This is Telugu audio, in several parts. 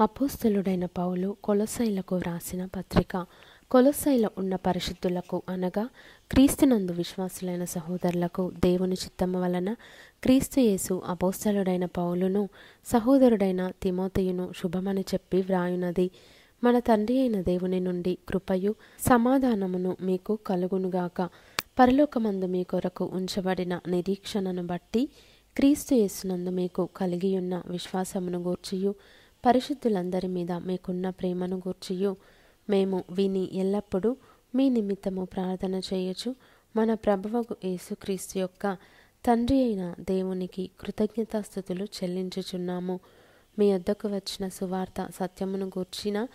అపోస్తలుడైన పౌలు కొలొస్సైలకు వ్రాసిన పత్రిక. కొలొస్సైలో ఉన్న పరిశుద్ధులకు అనగా క్రీస్తునందు విశ్వాసులైన సహోదరులకు దేవుని చిత్తము వలన క్రీస్తు యేసు అపోస్తలుడైన పౌలును సహోదరుడైన తిమోతియును శుభమని చెప్పి వ్రాయునది. మన తండ్రి అయిన దేవుని నుండి కృపయు సమాధానమును మీకు కలుగునుగాక. పరలోకమందు మీ కొరకు ఉంచబడిన నిరీక్షణను బట్టి క్రీస్తు యేసునందు మీకు కలిగియున్న విశ్వాసమును గూర్చియు పరిశుద్ధులందరి మీద మీకున్న ప్రేమను గూర్చియు మేము విని ఎల్లప్పుడూ మీ నిమిత్తము ప్రార్థన చేయొచ్చు మన ప్రభువగు యేసుక్రీస్తు యొక్క తండ్రి అయిన దేవునికి కృతజ్ఞతాస్తుతులు చెల్లించుచున్నాము. మీ వద్దకు వచ్చిన సువార్త సత్యమును గూర్చిన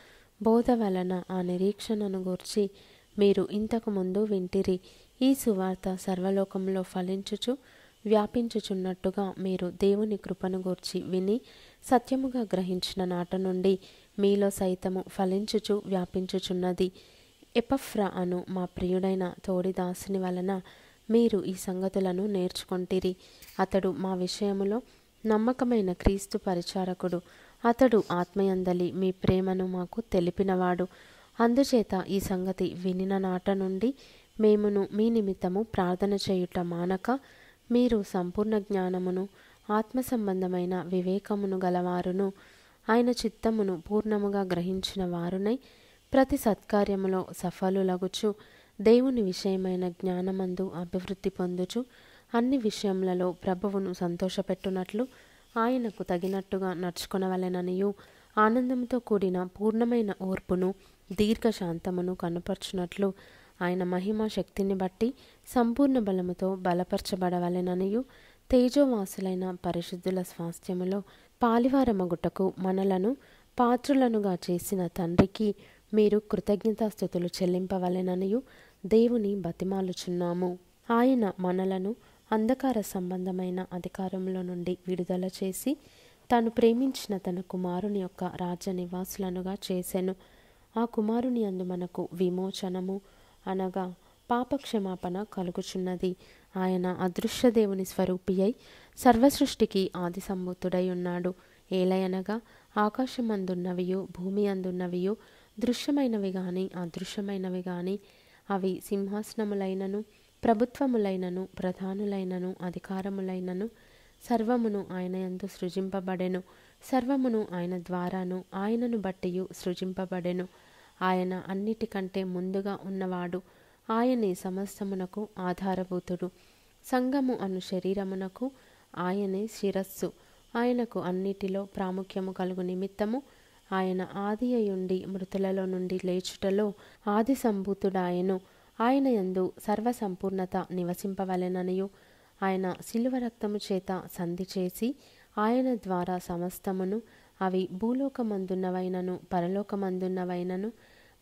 బోధ వలన ఆ నిరీక్షణను గూర్చి మీరు ఇంతకు ముందు వింటిరి. ఈ సువార్త సర్వలోకంలో ఫలించుచు వ్యాపించుచున్నట్టుగా మీరు దేవుని కృపను గూర్చి విని సత్యముగా గ్రహించిన నాట నుండి మీలో సైతము ఫలించుచు వ్యాపించుచున్నది. ఎపఫ్రా అను మా ప్రియుడైన తోడిదాసుని వలన మీరు ఈ సంగతులను నేర్చుకొంటిరి. అతడు మా విషయములో నమ్మకమైన క్రీస్తు పరిచారకుడు. అతడు ఆత్మయందలి మీ ప్రేమను మాకు తెలిపినవాడు. అందుచేత ఈ సంగతి వినిన నాట నుండి మేమును మీ నిమిత్తము ప్రార్థన చేయుట మానక మీరు సంపూర్ణ జ్ఞానమును ఆత్మ సంబంధమైన వివేకమును గలవారును ఆయన చిత్తమును పూర్ణముగా గ్రహించిన వారునై ప్రతి సత్కార్యములో సఫలులగుచు దేవుని విషయమైన జ్ఞానమందు అభివృద్ధి పొందుచు అన్ని విషయములలో ప్రభువును సంతోషపెట్టునట్లు ఆయనకు తగినట్టుగా నడుచుకొనవలెననియు ఆనందముతో కూడిన పూర్ణమైన ఓర్పును దీర్ఘశాంతమును కనుపర్చునట్లు ఆయన మహిమ శక్తిని బట్టి సంపూర్ణ బలముతో బలపరచబడవలెననియు తేజోవాసులైన పరిశుద్ధుల స్వాస్థ్యములో పాలివారమగుటకు మనలను పాత్రులనుగా చేసిన తండ్రికి మీరు కృతజ్ఞతాస్తుతులు చెల్లింపవలెననియు దేవుని బతిమాలుచున్నాము. ఆయన మనలను అంధకార సంబంధమైన అధికారంలో నుండి విడుదల చేసి తాను ప్రేమించిన తన కుమారుని యొక్క రాజ్య నివాసులనుగా చేసెను. ఆ కుమారుని యందు మనకు విమోచనము అనగా పాపక్షమాపణ కలుగుచున్నది. ఆయన అదృశ్య దేవుని స్వరూపి అయి సర్వసృష్టికి ఆది సంభూతుడై ఉన్నాడు. ఏలయనగా ఆకాశమందున్నవియు భూమి అందున్నవియు దృశ్యమైనవి గాని అదృశ్యమైనవి గాని అవి సింహాసనములైనను ప్రభుత్వములైనను ప్రధానులైనను అధికారములైనను సర్వమును ఆయన యందు సృజింపబడెను. సర్వమును ఆయన ద్వారాను ఆయనను బట్టియు సృజింపబడెను. ఆయన అన్నిటికంటే ముందుగా ఉన్నవాడు. ఆయనే సమస్తమునకు ఆధారభూతుడు. సంఘము అను శరీరమునకు ఆయనే శిరస్సు. ఆయనకు అన్నిటిలో ప్రాముఖ్యము కలుగు నిమిత్తము ఆయన ఆది అయుండి మృతులలో నుండి లేచుటలో ఆది సంభూతుడాయెను. ఆయన యందు సర్వసంపూర్ణత నివసింపవలెననియు ఆయన శిలువ రక్తము చేత సంధి చేసి ఆయన ద్వారా సమస్తమును అవి భూలోకమందున్నవైనను పరలోకమందున్నవైనను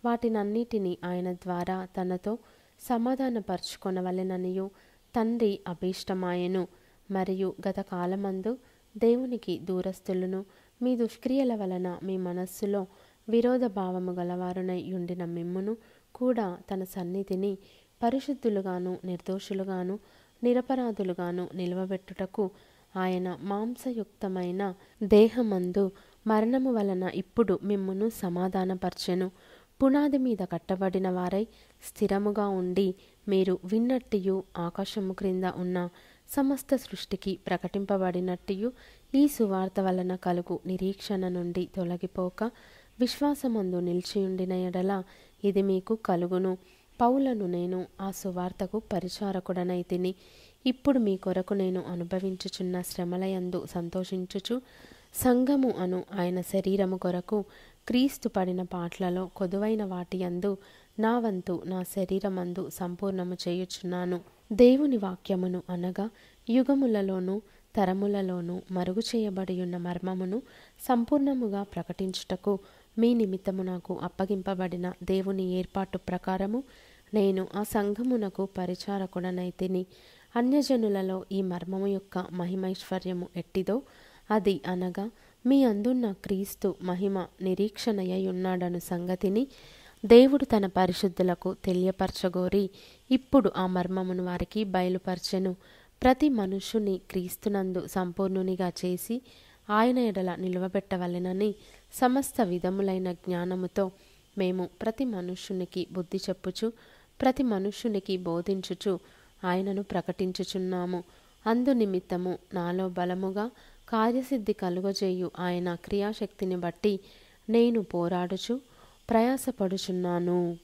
వాటినన్నిటినీ ఆయన ద్వారా తనతో సమాధానపరచుకొనవలెననియు తండ్రి అభీష్టమాయెను. మరియు గత కాలమందు దేవునికి దూరస్తులను మీ దుష్క్రియల వలన మీ మనస్సులో విరోధ భావము గలవారునై యుండిన మిమ్మును కూడా తన సన్నిధిని పరిశుద్ధులుగాను నిర్దోషులుగాను నిరపరాధులుగాను నిలవబెట్టుటకు ఆయన మాంసయుక్తమైన దేహమందు మరణము వలన ఇప్పుడు మిమ్మును సమాధానపరచెను. పునాది మీద కట్టబడిన వారై స్థిరముగా ఉండి మీరు విన్నట్టియు ఆకాశము క్రింద ఉన్న సమస్త సృష్టికి ప్రకటింపబడినట్టియు ఈ సువార్త వలన కలుగు నిరీక్షణ నుండి తొలగిపోక విశ్వాసమందు నిలిచియుండిన ఎడల ఇది మీకు కలుగును. పౌలను నేను ఆ సువార్తకు పరిచారకుడనైతిని. ఇప్పుడు మీ కొరకు నేను అనుభవించుచున్న శ్రమలయందు సంతోషించుచు సంఘము అను ఆయన శరీరము కొరకు క్రీస్తు పడిన పాట్లలో కొదువైన వాటి యందు నా వంతు నా శరీరమందు సంపూర్ణము చేయుచున్నాను. దేవుని వాక్యమును అనగా యుగములలోనూ తరములలోనూ మరుగు చేయబడి ఉన్న మర్మమును సంపూర్ణముగా ప్రకటించుటకు మీ నిమిత్తము నాకు అప్పగింపబడిన దేవుని ఏర్పాటు ప్రకారము నేను ఆ సంఘమునకు పరిచారకుడనైతిని. అన్యజనులలో ఈ మర్మము యొక్క మహిమైశ్వర్యము ఎట్టిదో అది అనగా మీ అందున్న క్రీస్తు మహిమ నిరీక్షణయై ఉన్నాడను సంగతిని దేవుడు తన పరిశుద్ధులకు తెలియపరచగోరి ఇప్పుడు ఆ మర్మమును వారికి బయలుపరచెను. ప్రతి మనుష్యుని క్రీస్తునందు సంపూర్ణునిగా చేసి ఆయన ఎడల నిలువబెట్టవలెనని సమస్త విధములైన జ్ఞానముతో మేము ప్రతి మనుష్యునికి బుద్ధి చెప్పుచు ప్రతి మనుష్యునికి బోధించుచు ఆయనను ప్రకటించుచున్నాము. అందు నిమిత్తము నాలో బలముగా కార్యసిద్ధి కలుగజేయు ఆయన క్రియాశక్తిని బట్టి నేను పోరాడుచు ప్రయాసపడుచున్నాను.